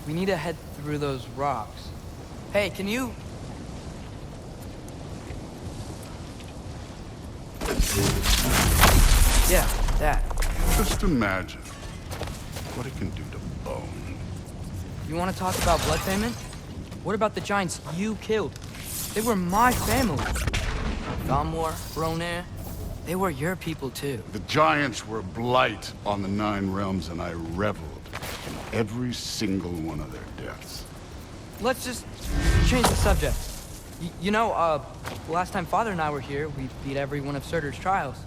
We need to head through those rocks. Hey, can you... Yeah, that. Just imagine what it can do to bone. You want to talk about blood payment? What about the giants you killed? They were my family. Thamor, Ronair, they were your people too. The giants were a blight on the Nine Realms, and I reveled in every single one of their deaths. Let's just change the subject. You know, last time Father and I were here, we beat every one of Surtur's trials.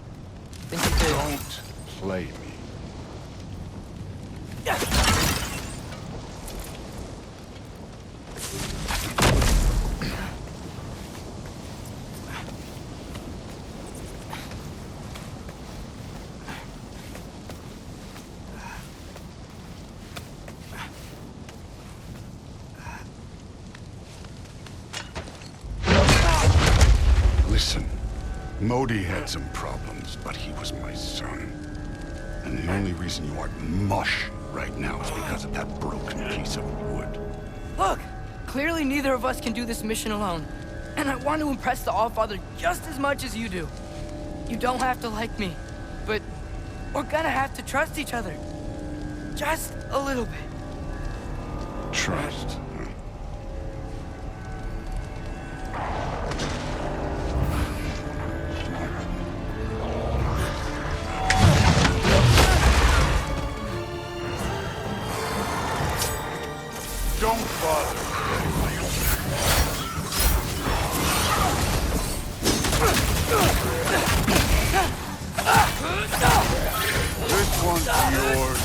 Think you could... Don't play me. Listen, Modi had some problems, but he was my son. And the only reason you aren't mush right now is because of that broken piece of wood. Look! Clearly neither of us can do this mission alone. And I want to impress the Allfather just as much as you do. You don't have to like me, but we're gonna have to trust each other. Just a little bit. Trust? Don't bother. This one's yours.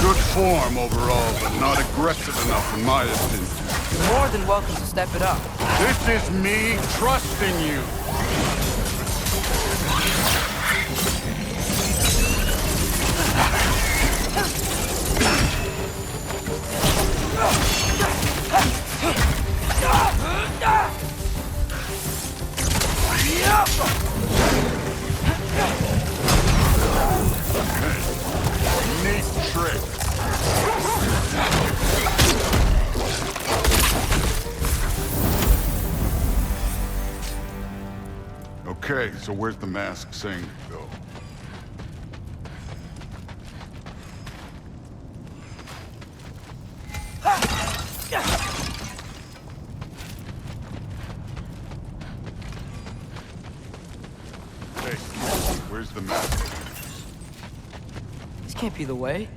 Good form overall, but not aggressive enough in my opinion. You're more than welcome to step it up. This is me trusting you. Neat trick. Okay, so where's the mask saying to go? Hey, where's the mask? This can't be the way.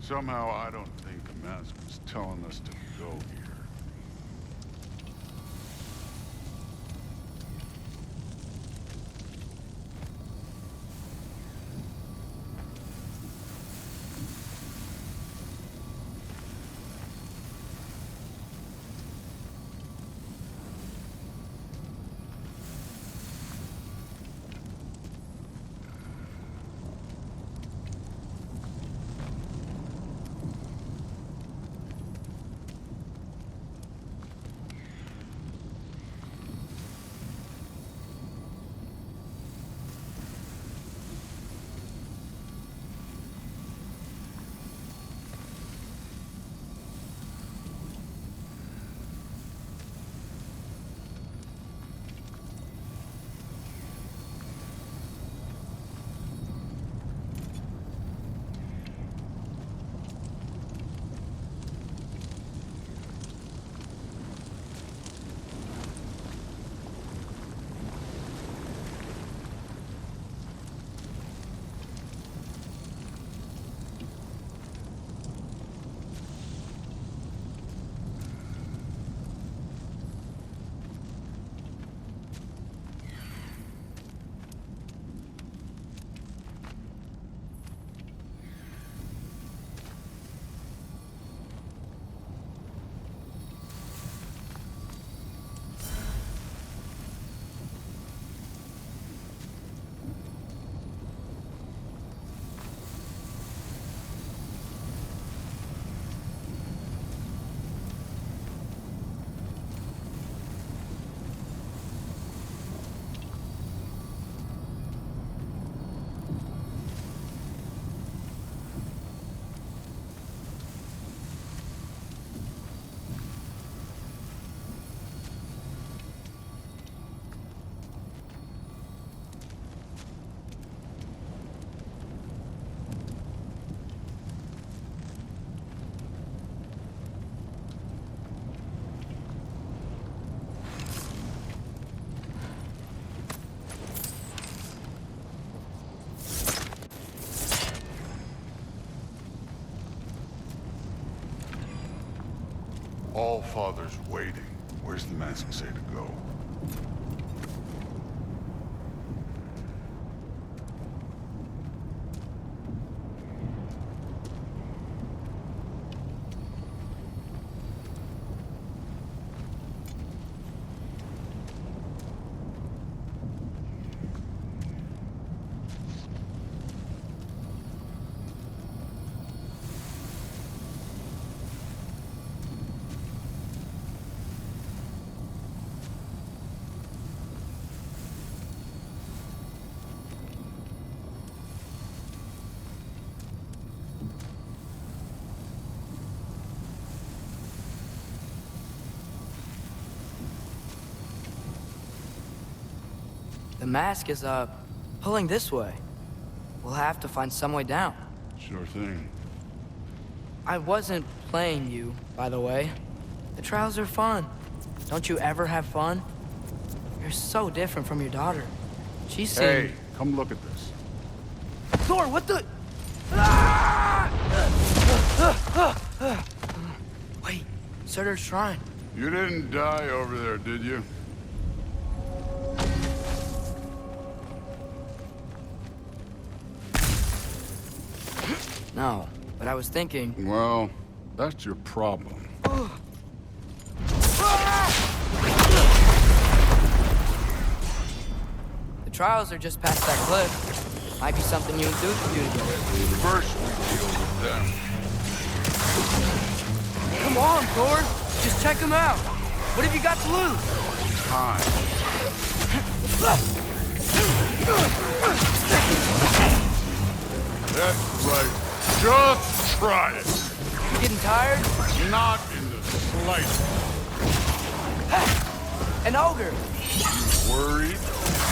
Somehow I don't think the mask was telling us to go here. All Father's waiting. Where's the mask say to go? The mask is, pulling this way. We'll have to find some way down. Sure thing. I wasn't playing you, by the way. The trials are fun. Don't you ever have fun? You're so different from your daughter. She seemed... Hey, come look at this. Thor, what the... Ah! Wait, Surtur's shrine. You didn't die over there, did you? No, but I was thinking... Well, that's your problem. The trials are just past that cliff. Might be something you and Duke can do together. First, we deal with them. Come on, Thor. Just check them out. What have you got to lose? Time. That's right. Just try it. You getting tired? Not in the slightest. An ogre. Worried?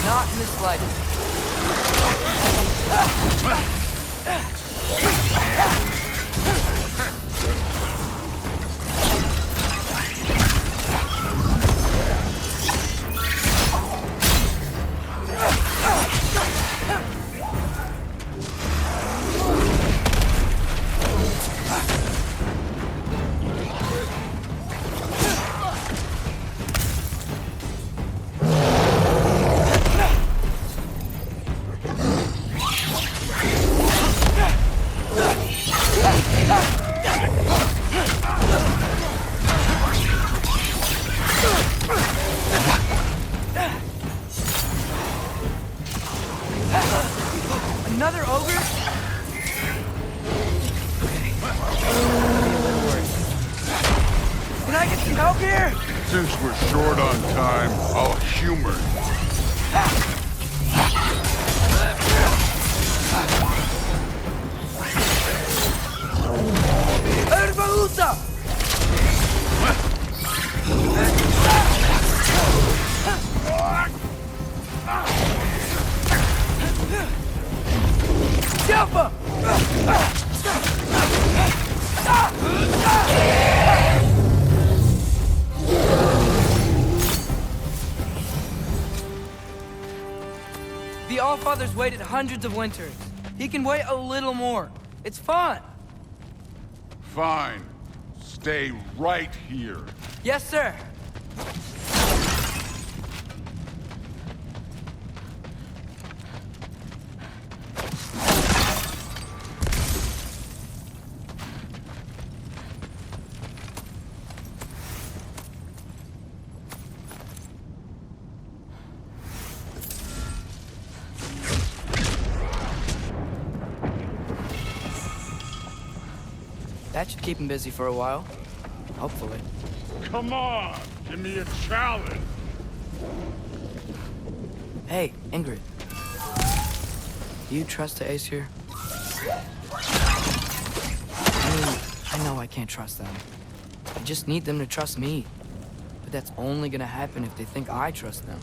Not in the slightest. Another ogre? Can I get some help here? Since we're short on time, I'll humor you. Erbaluta! Jumper! The Allfather's waited hundreds of winters. He can wait a little more. It's fun. Fine. Stay right here. Yes, sir. That should keep him busy for a while. Hopefully. Come on! Give me a challenge! Hey, Ingrid. Do you trust the Æsir? I know I can't trust them. I just need them to trust me. But that's only gonna happen if they think I trust them.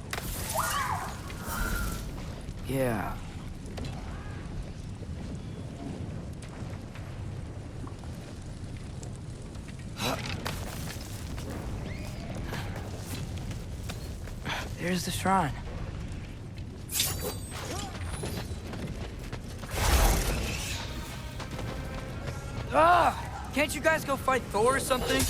Yeah. There's the shrine. Ah! Can't you guys go fight Thor or something?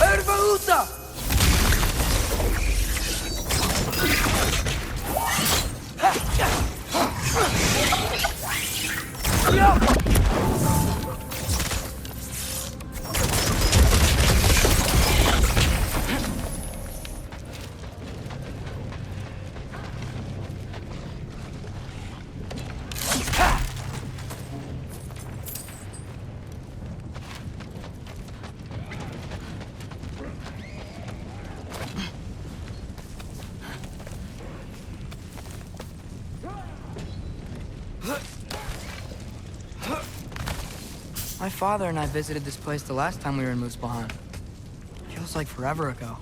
Ervaluta! My father and I visited this place the last time we were in Muspelheim. Feels like forever ago.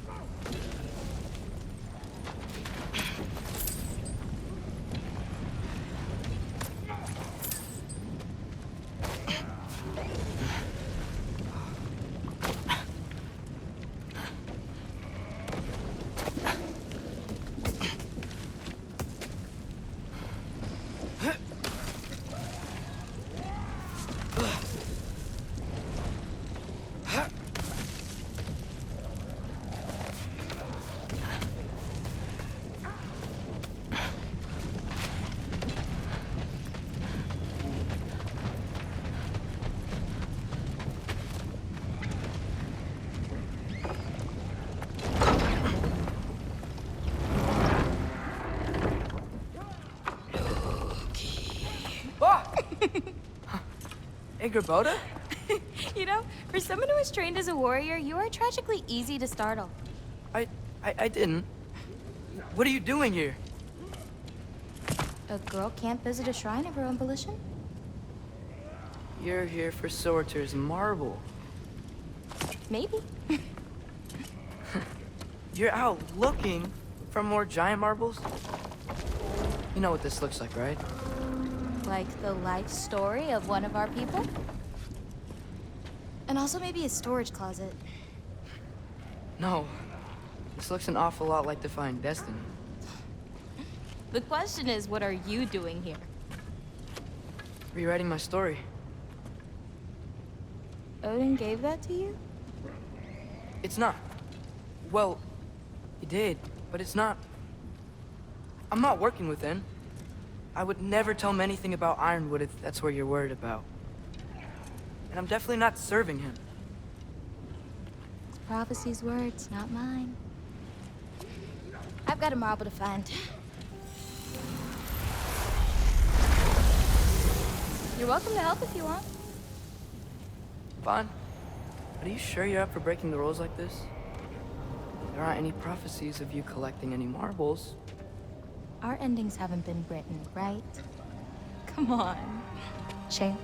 Boda? You know, for someone who was trained as a warrior, you are tragically easy to startle. I didn't. What are you doing here? A girl can't visit a shrine of her own volition? You're here for Sorter's marble. Maybe. You're out looking for more giant marbles? You know what this looks like, right? Like the life story of one of our people? And also maybe a storage closet. No. This looks an awful lot like Defying Destiny. The question is, what are you doing here? Rewriting my story. Odin gave that to you? It's not. Well, he did, but it's not. I'm not working with him. I would never tell him anything about Ironwood if that's what you're worried about. And I'm definitely not serving him. It's prophecy's words, not mine. I've got a marble to find. You're welcome to help if you want. Fine. But are you sure you're up for breaking the rules like this? There aren't any prophecies of you collecting any marbles. Our endings haven't been written, right? Come on. Shame.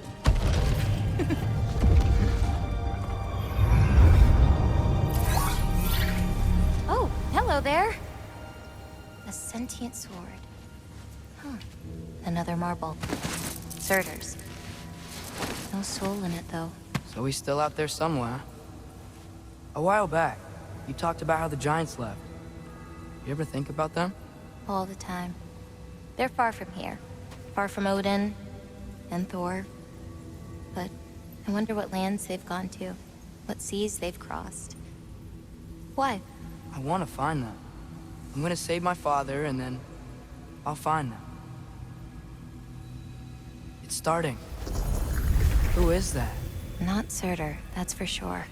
Oh, hello there. A sentient sword. Huh. Another marble. Surtur's. No soul in it, though. So he's still out there somewhere. A while back, you talked about how the giants left. You ever think about them? All the time. They're far from here. Far from Odin and Thor. But I wonder what lands they've gone to. What seas they've crossed. Why? I want to find them. I'm gonna save my father, and then I'll find them. It's starting. Who is that? Not Surtur, that's for sure.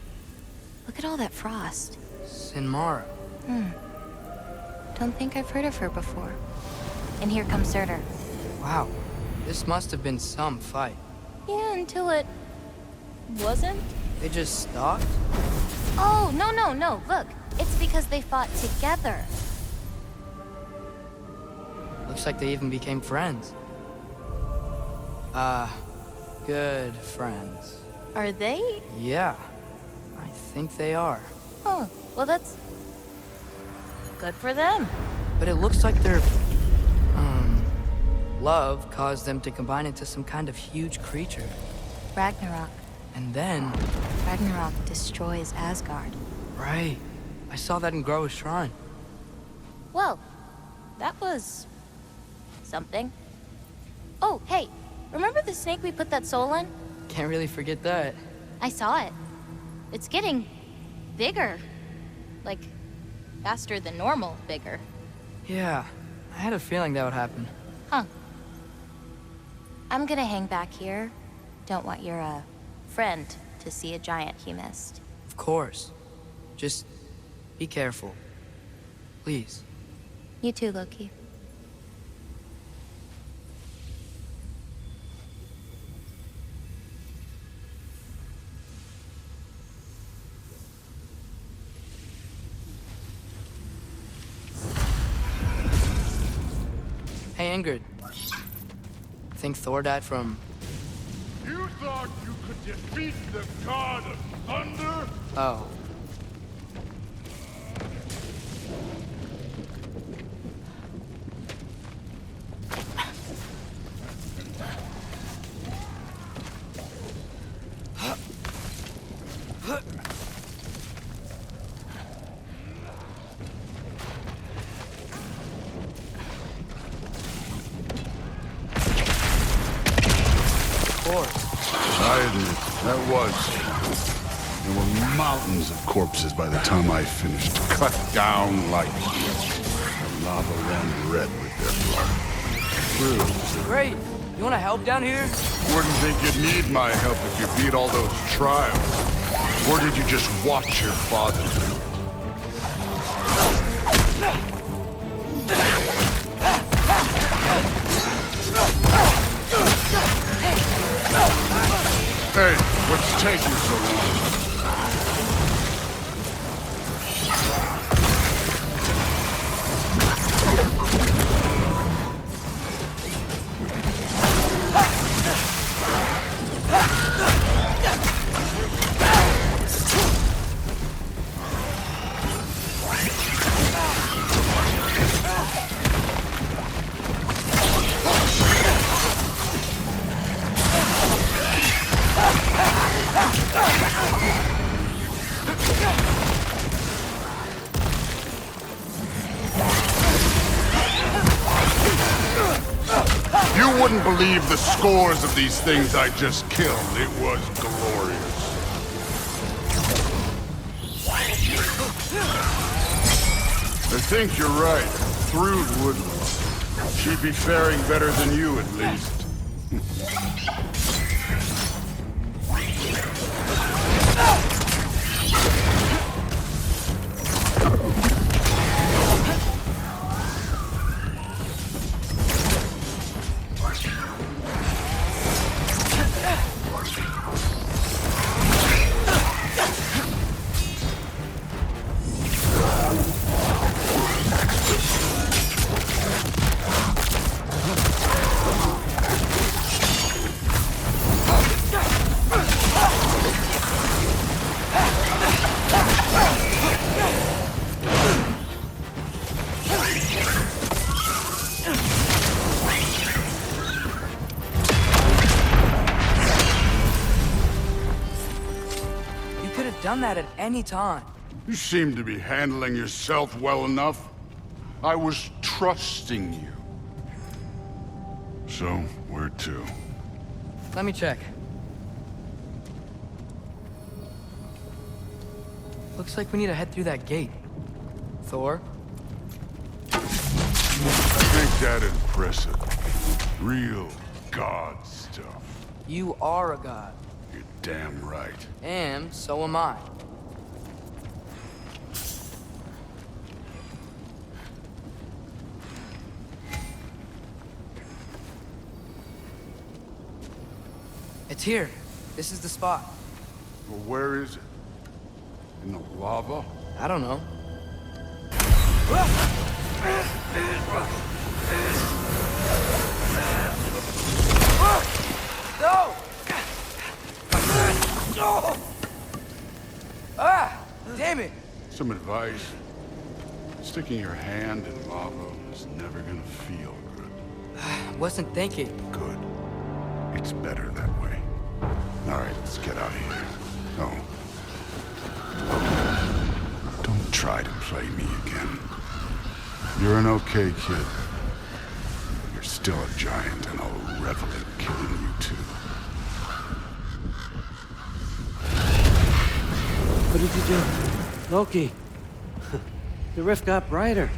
Look at all that frost. Sinmara. Don't think I've heard of her before. And here comes Surtur. Wow. This must have been some fight. Yeah, until it... wasn't? They just stopped? Oh, no. Look, it's because they fought together. Looks like they even became friends. Good friends. Are they? Yeah, I think they are. Oh, well that's... good for them. But it looks like their, love caused them to combine into some kind of huge creature. Ragnarok. And then... Ragnarok destroys Asgard. Right. I saw that in Groa's shrine. Whoa. That was... something. Oh, hey. Remember the snake we put that soul in? Can't really forget that. I saw it. It's getting... bigger. Like, faster than normal bigger. Yeah, I had a feeling that would happen. Huh. I'm gonna hang back here. Don't want your, friend to see a giant he missed. Of course. Just be careful. Please. You too, Loki. Hey, Ingrid. Think Thor died from... You thought you could defeat the god of thunder? Oh. I admit, that was. There were mountains of corpses by the time I finished, cut down like the lava ran red with their blood. True. Great. You want to help down here? Wouldn't think you'd need my help if you beat all those trials. Or did you just watch your father do it? Hey, what's taking so long? You wouldn't believe the scores of these things I just killed. It was glorious. I think you're right. Thrud wouldn't. She'd be faring better than you, at least. Done that at any time. You seem to be handling yourself well enough. I was trusting you. So, where to? Let me check. Looks like we need to head through that gate. Thor? I think that impressive. Real god stuff. You are a god. You're damn right. And so am I. It's here. This is the spot. Well, where is it? In the lava? I don't know. No! Ah! Damn it! Some advice. Sticking your hand in lava is never gonna feel good. Wasn't thinking. Good. It's better that way. All right, let's get out of here. Oh. Don't try to play me again. You're an okay kid. But you're still a giant, and I'll revel in killing you too. What did you do? Loki. The rift got brighter.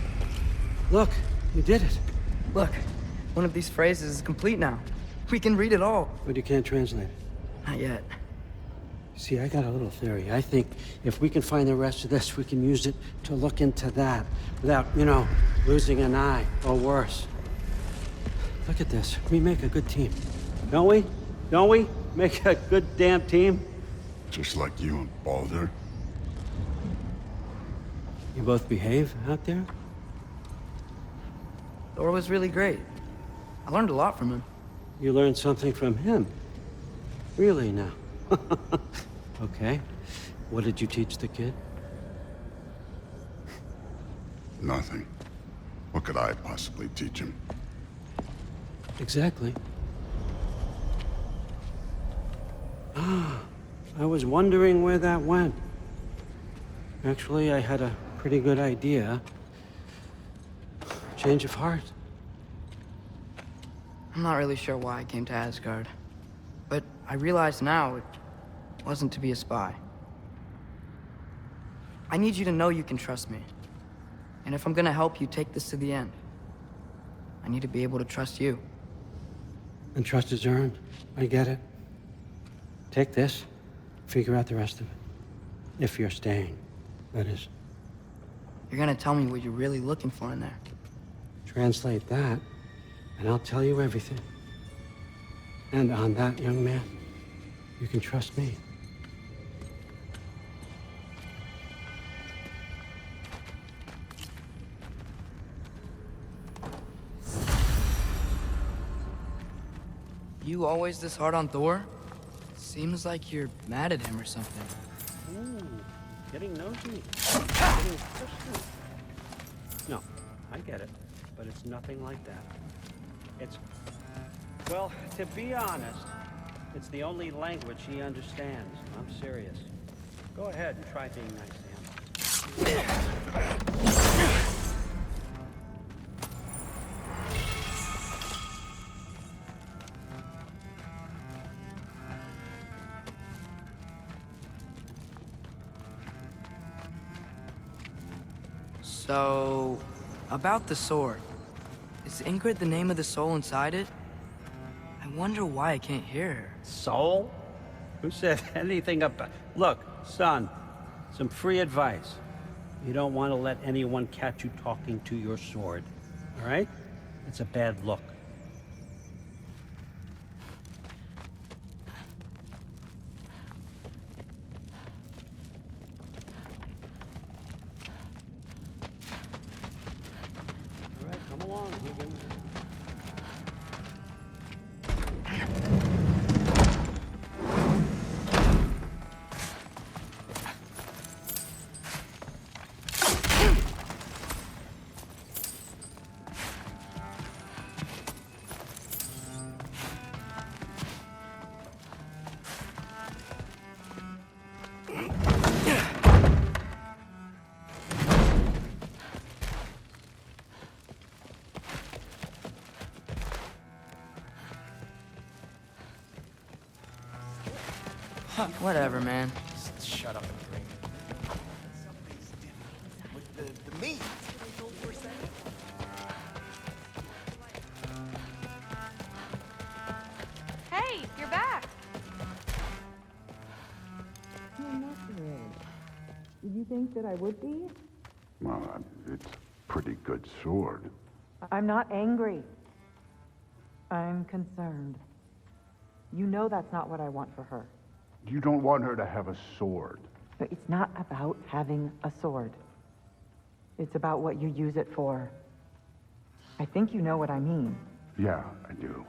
Look, you did it. Look, one of these phrases is complete now. We can read it all. But you can't translate it. Not yet. See, I got a little theory. I think if we can find the rest of this, we can use it to look into that without, you know, losing an eye or worse. Look at this. We make a good team. Don't we? Don't we? Make a good damn team? Just like you and Baldur. You both behave out there? Thor was really great. I learned a lot from him. You learned something from him? Really now? Okay. What did you teach the kid? Nothing. What could I possibly teach him? Exactly. Ah, I was wondering where that went. Actually, I had a pretty good idea. Change of heart. I'm not really sure why I came to Asgard. But I realize now it wasn't to be a spy. I need you to know you can trust me. And if I'm gonna help you take this to the end, I need to be able to trust you. And trust is earned. I get it. Take this, figure out the rest of it. If you're staying, that is. You're gonna tell me what you're really looking for in there. Translate that, and I'll tell you everything. And on that, young man, you can trust me. You always this hard on Thor? Seems like you're mad at him or something. Ooh, getting nosy. Getting personal. No, I get it, but it's nothing like that. It's, well, to be honest, it's the only language he understands. I'm serious. Go ahead and try being nice to him. So, about the sword. Is Ingrid the name of the soul inside it? I wonder why I can't hear her. Soul? Who said anything about... Look, son, some free advice. You don't want to let anyone catch you talking to your sword, all right? It's a bad look. All right, come along, Higgins. Whatever, man. Just shut up and drink. Something's different with the meat. Hey, you're back. Did you think that I would be? Well, it's a pretty good sword. I'm not angry. I'm concerned. You know that's not what I want for her. You don't want her to have a sword. But it's not about having a sword. It's about what you use it for. I think you know what I mean. Yeah, I do.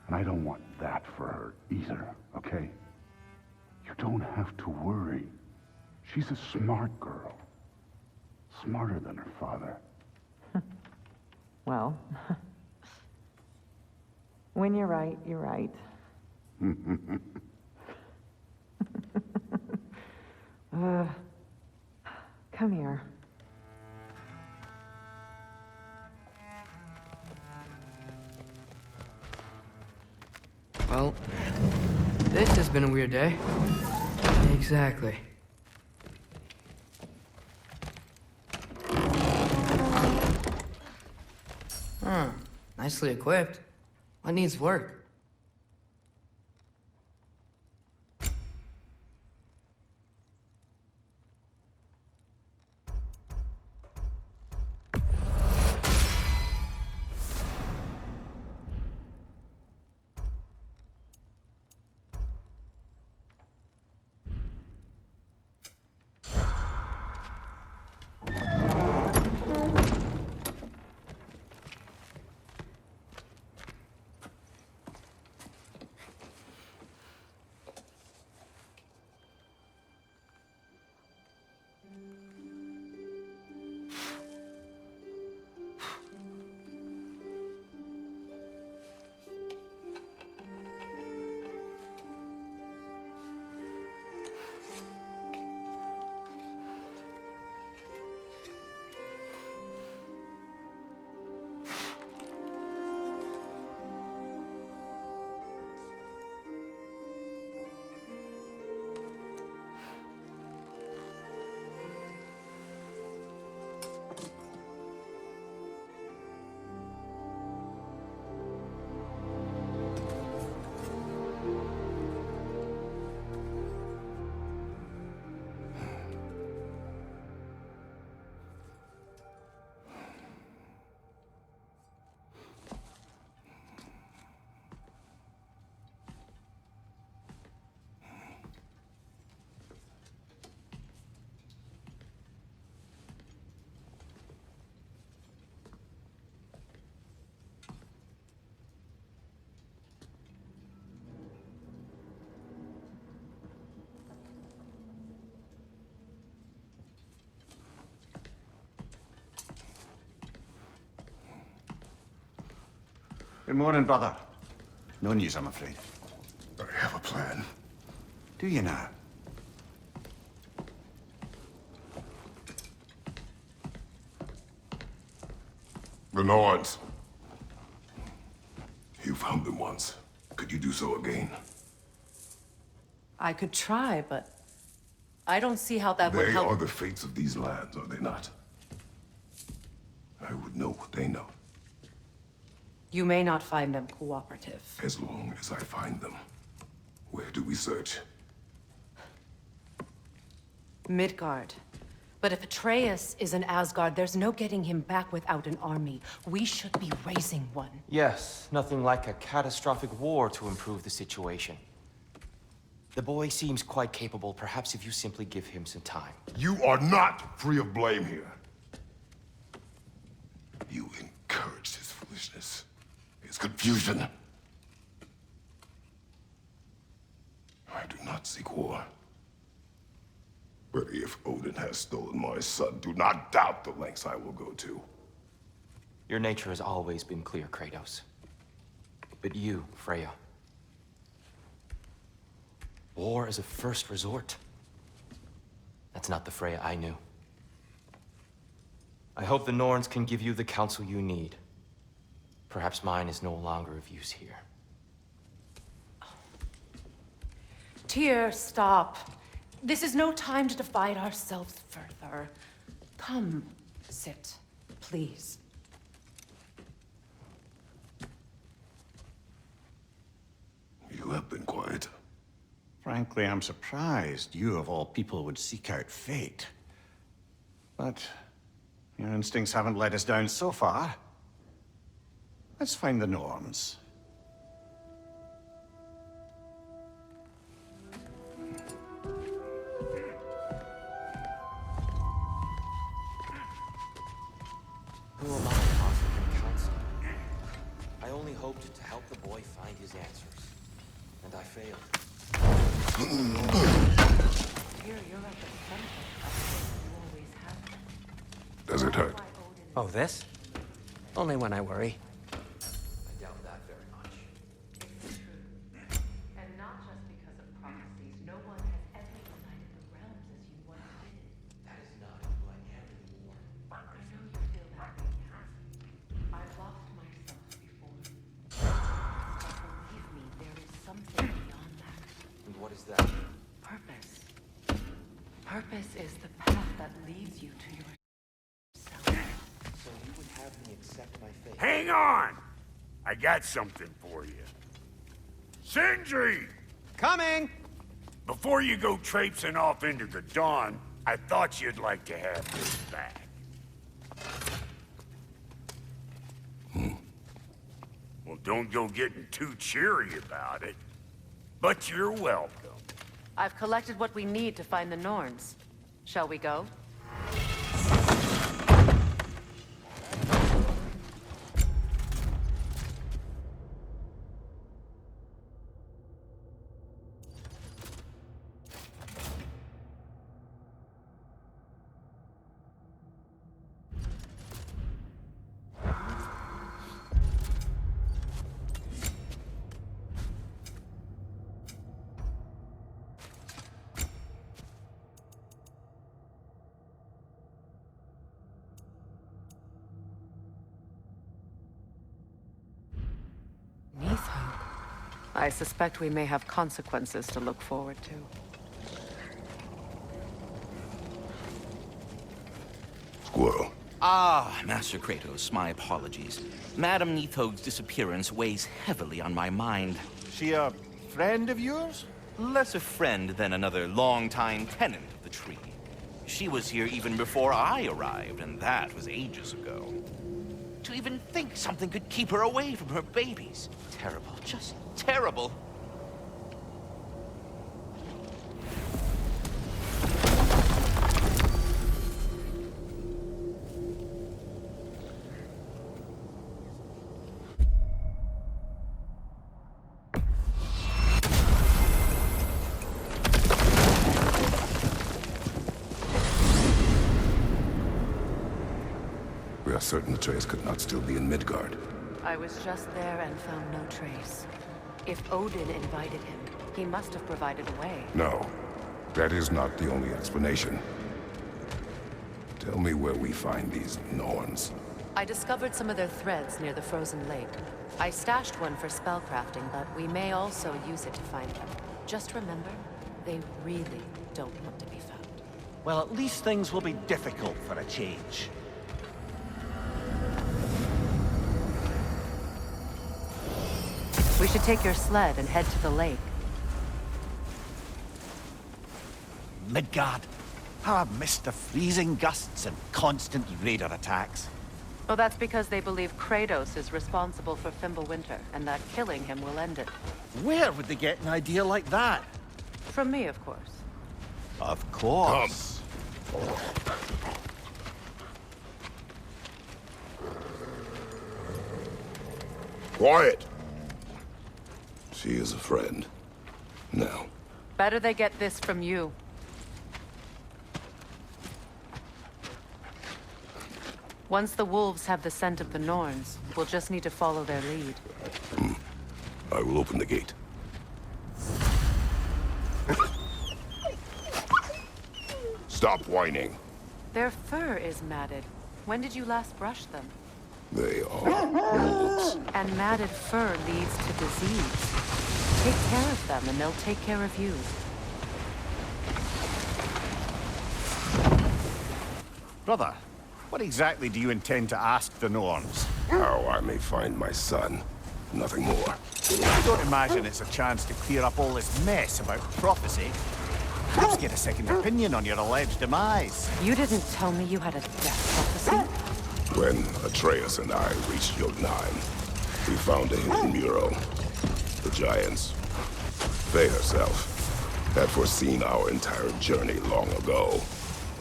And I don't want that for her either, okay? You don't have to worry. She's a smart girl. Smarter than her father. Well, when you're right, you're right. Come here. Well, this has been a weird day. Exactly. Huh. Nicely equipped. What needs work? Good morning, brother. No news, I'm afraid. I have a plan. Do you now? The Norse. You found them once. Could you do so again? I could try, but I don't see how that would They help. are the fates of these lands, are they not? I would know what they know, You may not find them cooperative. as long as I find them. Where do we search? Midgard. But if Atreus is in Asgard, there's no getting him back without an army. We should be raising one. Yes, nothing like a catastrophic war to improve the situation. The boy seems quite capable. Perhaps if you simply give him some time. You are not free of blame here. You encouraged his foolishness, his confusion. I do not seek war. But if Odin has stolen my son, do not doubt the lengths I will go to. Your nature has always been clear, Kratos. But you, Freya. War is a first resort. That's not the Freya I knew. I hope the Norns can give you the counsel you need. Perhaps mine is no longer of use here. Tyr, stop. This is no time to divide ourselves further. Come, sit, please. You have been quiet. Frankly, I'm surprised you, of all people, would seek out fate. But your instincts haven't let us down so far. Let's find the Norns. Who am I offering counsel? I only hoped to help the boy find his answers. And I failed. Tyr, you're at the center of what you always have been. Does it hurt? Oh, this? Only when I worry. I doubt that very much. It's true. And not just because of prophecies. No one has ever united the realms as you once did. That is not who I am anymore. I know you feel that way now. I've lost myself before. But believe me, there is what is that? Purpose. Purpose is the path that leads you to yourself. So you would have me accept my fate? Hang on! I got something for you. Sindri! Coming! Before you go traipsing off into the dawn, I thought you'd like to have this back. Well, don't go getting too cheery about it. But you're welcome. I've collected what we need to find the Norns. Shall we go? I suspect we may have consequences to look forward to. Squirrel. Ah, Master Kratos, my apologies. Madame Nithog's disappearance weighs heavily on my mind. She a friend of yours? Less a friend than another longtime tenant of the tree. She was here even before I arrived, and that was ages ago. To even think something could keep her away from her babies. Terrible, just terrible. We are certain Atreus could not still be in Midgard. I was just there and found no trace. If Odin invited him, he must have provided a way. No, that is not the only explanation. Tell me where we find these Norns. I discovered some of their threads near the frozen lake. I stashed one for spellcrafting, but we may also use it to find them. Just remember, they really don't want to be found. Well, at least things will be difficult for a change. We should take your sled and head to the lake. Midgard. How I've missed the freezing gusts and constant raider attacks. Well, that's because they believe Kratos is responsible for Fimbulwinter, and that killing him will end it. Where would they get an idea like that? From me, of course. Of course. Quiet! She is a friend. Now. Better they get this from you. Once the wolves have the scent of the Norns, we'll just need to follow their lead. I will open the gate. Stop whining. Their fur is matted. When did you last brush them? They are wolves. And matted fur leads to disease. Take care of them and they'll take care of you. Brother, what exactly do you intend to ask the Norns? How I may find my son. Nothing more. I don't imagine it's a chance to clear up all this mess about prophecy. Perhaps get a second opinion on your alleged demise. You didn't tell me you had a death prophecy? When Atreus and I reached Jotunheim, we found a hidden mural. The giants, they herself, had foreseen our entire journey long ago.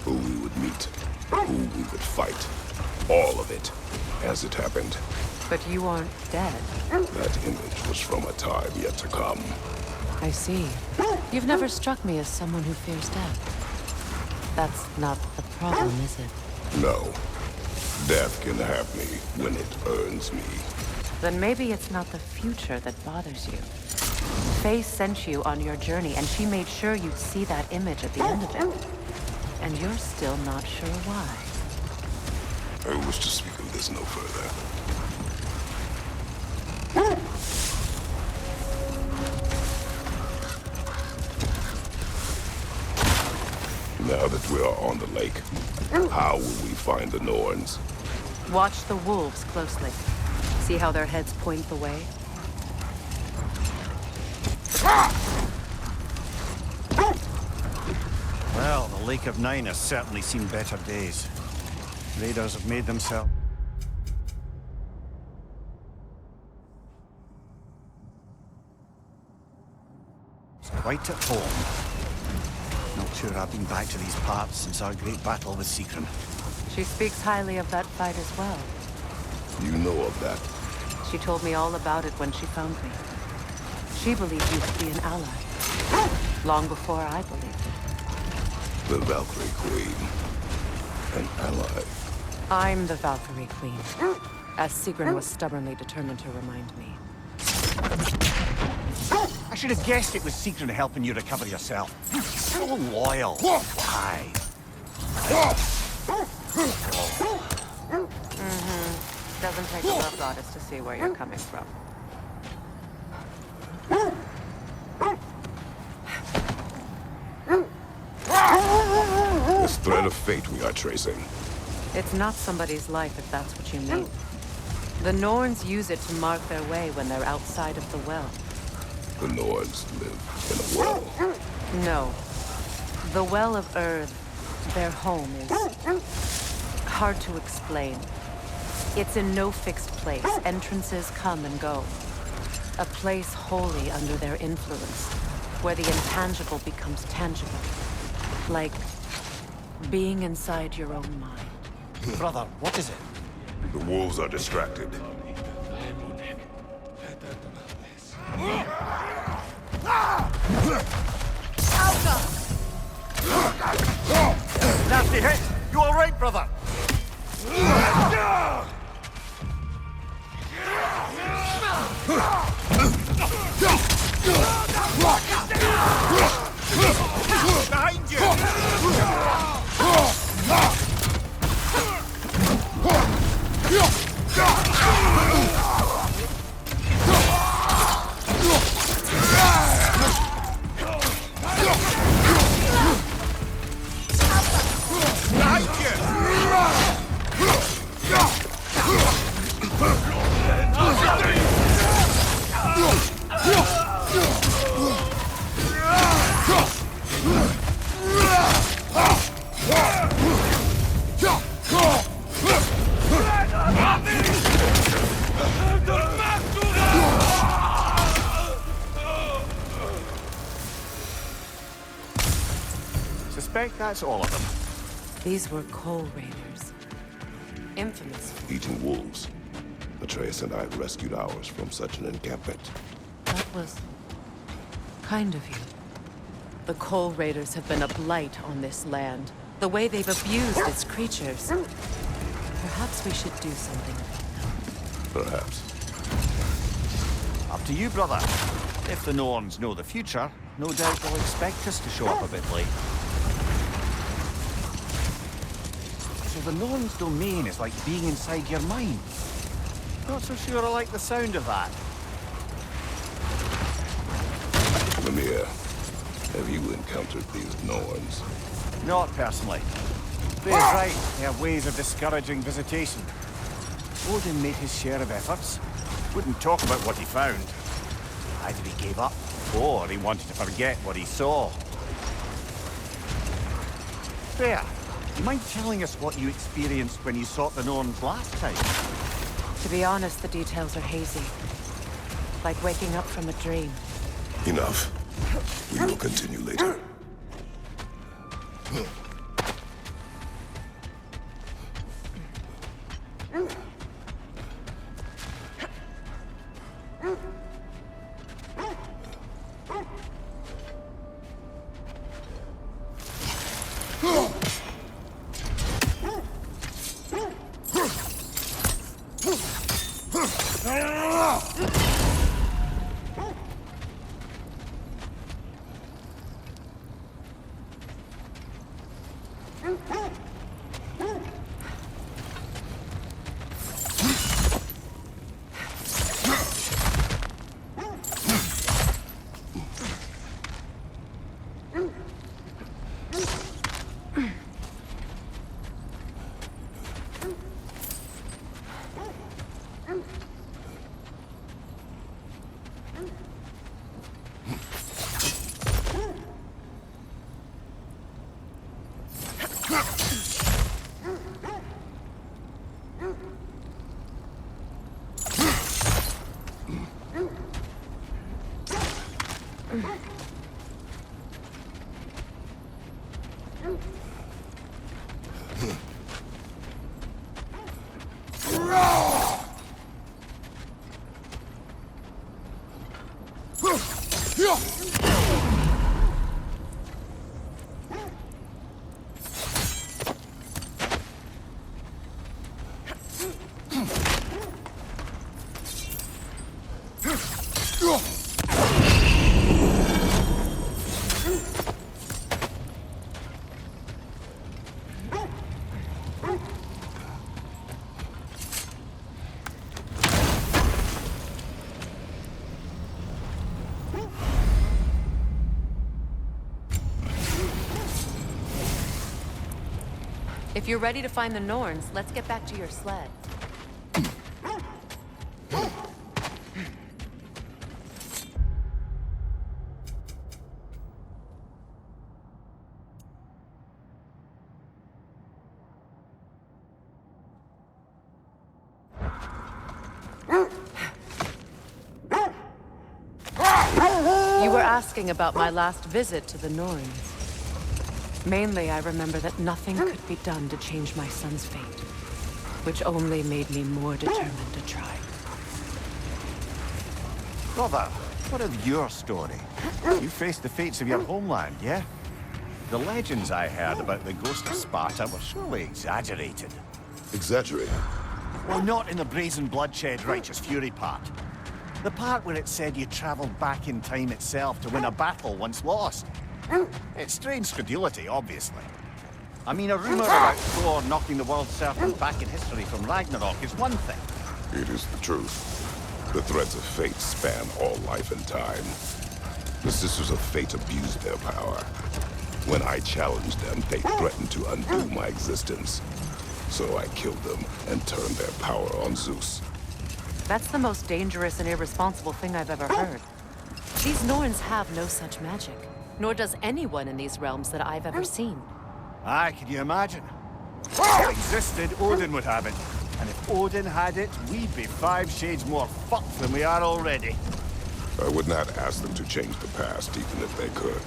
Who we would meet, who we would fight. All of it, as it happened. But you aren't dead. That image was from a time yet to come. I see. You've never struck me as someone who fears death. That's not the problem, is it? No. Death can have me when it earns me. Then maybe it's not the future that bothers you. Faye sent you on your journey, and she made sure you'd see that image at the end of it. And you're still not sure why. I wish to speak of this no further. Now that we are on the lake, how will we find the Norns? Watch the wolves closely. See how their heads point the way? Well, the Lake of Nine has certainly seen better days. Raiders have made themselves quite at home. Not sure I've been back to these parts since our great battle with Seekron. She speaks highly of that fight as well. You know of that? She told me all about it when she found me. She believed you to be an ally. Long before I believed it. The Valkyrie Queen. An ally. I'm the Valkyrie Queen. As Seekron was stubbornly determined to remind me. I should have guessed it was Seekron helping you recover yourself. So loyal. Why? Doesn't take a love goddess to see where you're coming from. This thread of fate we are tracing. It's not somebody's life if that's what you mean. The Norns use it to mark their way when they're outside of the well. The Norns live in a well. No. The Well of Earth, their home, is hard to explain. It's in no fixed place. Entrances come and go. A place wholly under their influence, where the intangible becomes tangible. Like being inside your own mind. Brother, what is it? The wolves are distracted. Nasty hit! You all right, brother? Behind you! Suspect that's all of them. These were Coal Raiders. Infamous. Eating wolves. Atreus and I rescued ours from such an encampment. That was kind of you. The Coal Raiders have been a blight on this land. The way they've abused its creatures. Perhaps we should do something about them. Perhaps. Up to you, brother. If the Norns know the future, no doubt they'll expect us to show up a bit late. So the Norns' domain is like being inside your mind. Not so sure I like the sound of that. Mimir, have you encountered these Norns? Not personally. They're right, they have ways of discouraging visitation. Odin made his share of efforts. Wouldn't talk about what he found. Either he gave up, or he wanted to forget what he saw. There. You mind telling us what you experienced when you sought the Norns last time? To be honest, the details are hazy. Like waking up from a dream. Enough. We will continue later. If you're ready to find the Norns, let's get back to your sled. You were asking about my last visit to the Norns. Mainly, I remember that nothing could be done to change my son's fate, which only made me more determined to try. Brother, what of your story? You faced the fates of your homeland, yeah? The legends I heard about the ghost of Sparta were surely exaggerated. Exaggerated? Well, not in the brazen bloodshed righteous fury part. The part where it said you traveled back in time itself to win a battle once lost. It's strange credulity, obviously. I mean, a rumor about Thor knocking the world serpent back in history from Ragnarok is one thing. It is the truth. The threads of fate span all life and time. The Sisters of Fate abused their power. When I challenged them, they threatened to undo my existence. So I killed them and turned their power on Zeus. That's the most dangerous and irresponsible thing I've ever heard. These Norns have no such magic. Nor does anyone in these realms that I've ever seen. Aye, can you imagine? If it existed, Odin would have it. And if Odin had it, we'd be 5 shades more fucked than we are already. I would not ask them to change the past, even if they could.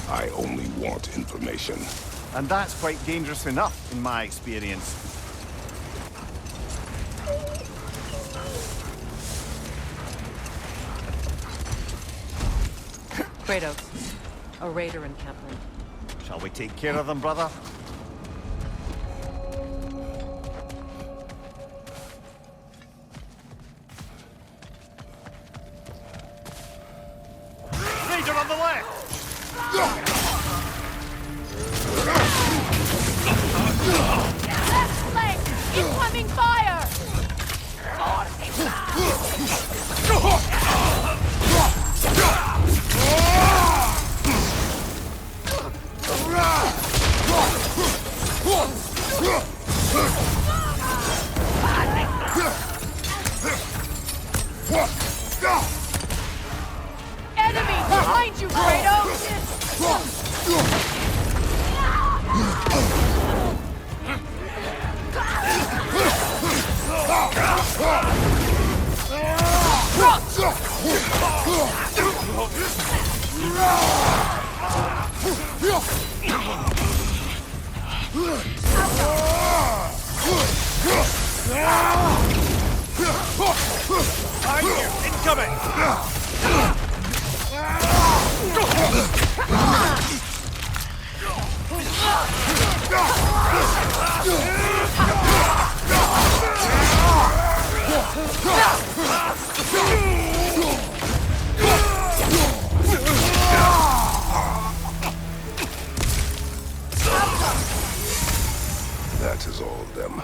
I only want information. And that's quite dangerous enough, in my experience. Kratos, a raider encampment. Shall we take care of them, brother? Raider on the left! Left flank! Incoming fire! Enemy behind you, Kratos! Incoming! That is all of them.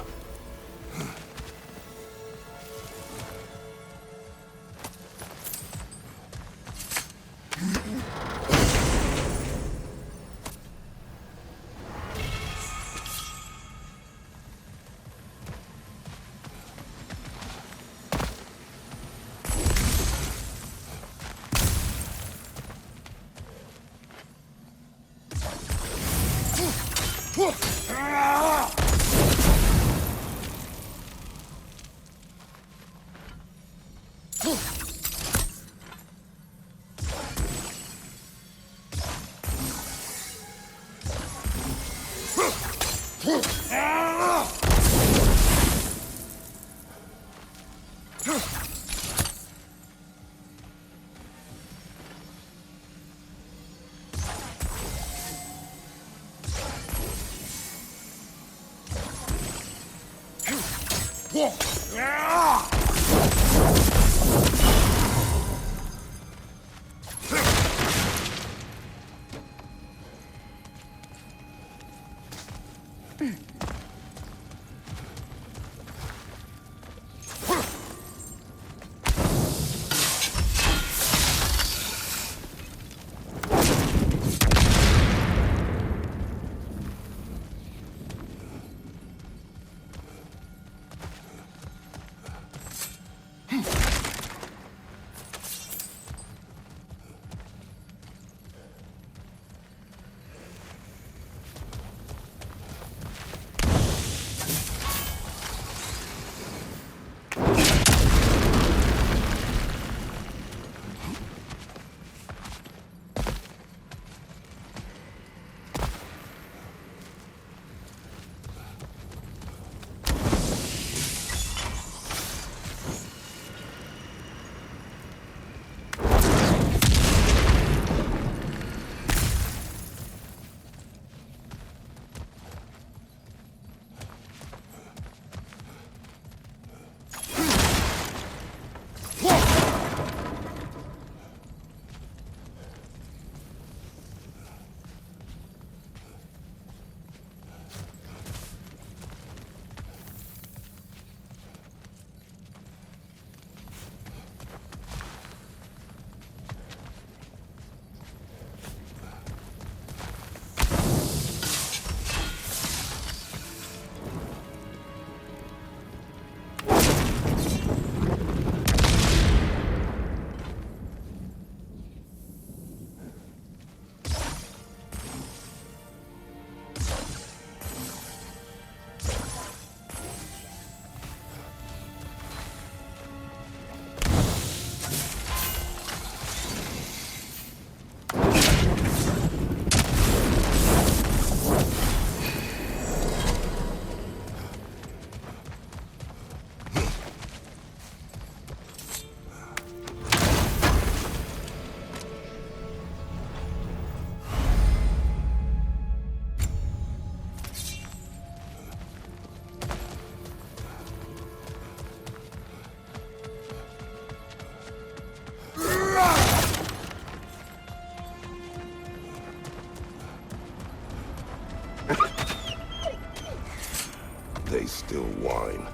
They still whine.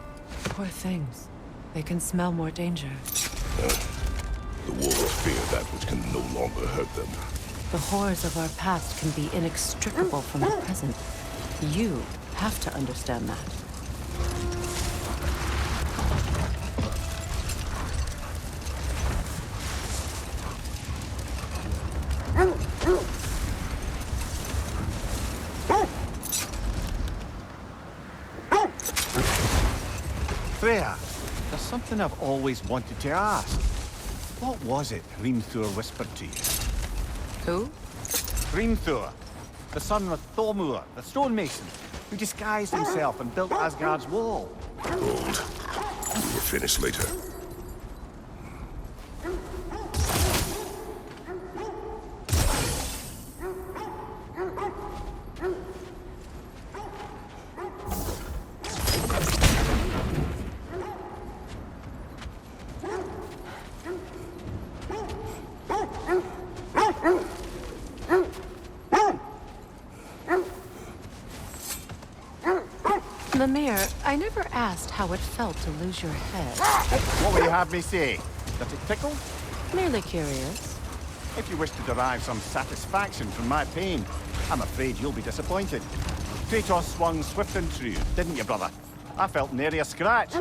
Poor things. They can smell more danger. The wolves fear that which can no longer hurt them. The horrors of our past can be inextricable from the present. You have to understand that. Freya, there's something I've always wanted to ask. What was it Hrimthur whispered to you? Who? Hrimthur, the son of Thormur, the stonemason, who disguised himself and built Asgard's wall. Hold. We'll finish later. I never asked how it felt to lose your head. What will you have me say? Does it tickle? Merely curious. If you wish to derive some satisfaction from my pain, I'm afraid you'll be disappointed. Kratos swung swift and true, didn't you, brother? I felt nary a scratch.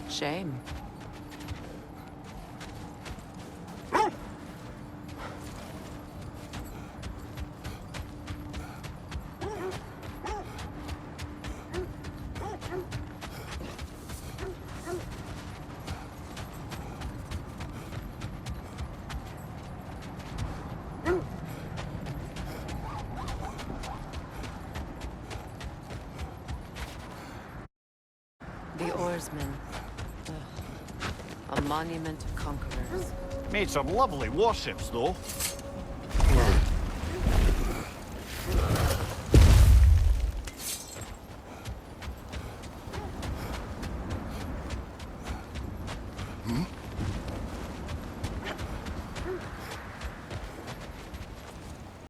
Shame. oarsmen. Ugh. A monument of conquerors. Made some lovely warships, though.